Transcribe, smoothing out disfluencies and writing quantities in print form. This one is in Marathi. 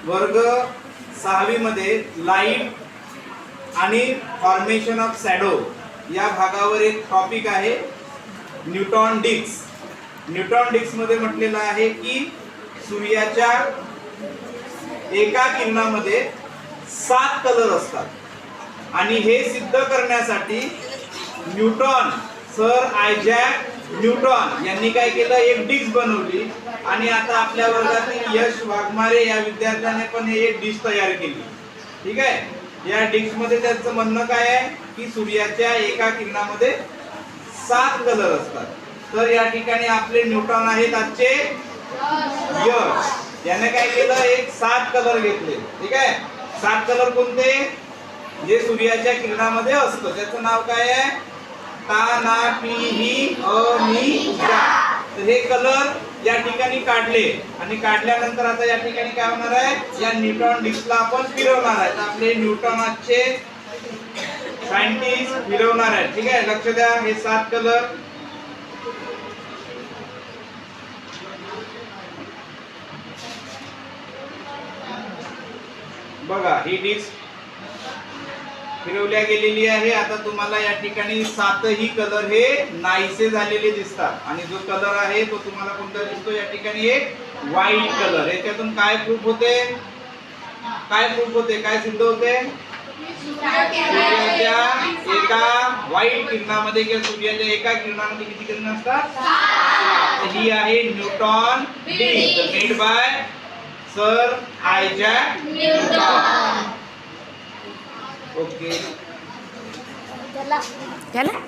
वर्ग 6वी मध्ये लाईट आणि फॉर्मेशन ऑफ शॅडो या भागावर एक टॉपिक आहे न्यूटन डिस्क. न्यूटन डिस्क मध्ये म्हटलेलं आहे की सूर्याच्या एका किरणामध्ये 7 कलर असतात आणि हे सिद्ध करण्यासाठी न्यूटन सर आयझॅक न्यूटन यांनी काय केलं, एक डिस्क बनवली आणि आता आपल्या वर्गातील यश वाघमारे या विद्यार्थ्याने पण हे एक डिस्क तयार केली. ठीक आहे. या डिस्क मध्ये त्याचं म्हणणं काय आहे की सूर्याच्या एका किरणामध्ये 7 कलर असतात. तर या ठिकाणी आपले न्यूटन आहेत आजचे यश. याने काय केलं, एक 7 कलर घेतले. ठीक आहे. 7 कलर कोणते, जे सूर्याच्या किरणामध्ये असतं त्याचं नाव काय आहे, ता ना पी ही अ मी उजा. तर हे कलर या ठिकाणी काढले आणि काढल्यानंतर आता या ठिकाणी काय होणार आहे, या न्यूटन डिस्कला आपण फिरवणार आहे. तर आपले न्यूटनचे सायंटिस्ट फिरवणार आहे. ठीक आहे. लक्ष द्या, हे 7 कलर बघा. ही डिस्क फिरवल्या गेलेली आहे. आता तुम्हाला या ठिकाणी 7ही कलर हे नाहीसे झालेले दिसतात आणि जो कलर आहे तो तुम्हाला कोणता दिसतो, या ठिकाणी एक व्हाईट कलर. याच्यातून काय प्रूफ होते, काय सिद्ध होते, सूर्याच्या एका व्हाईट किरणामध्ये किंवा सूर्याच्या एका किरणामध्ये किती किरण असतात. ही आहे Newton disc made by sir Isaac Newton. Okay. चला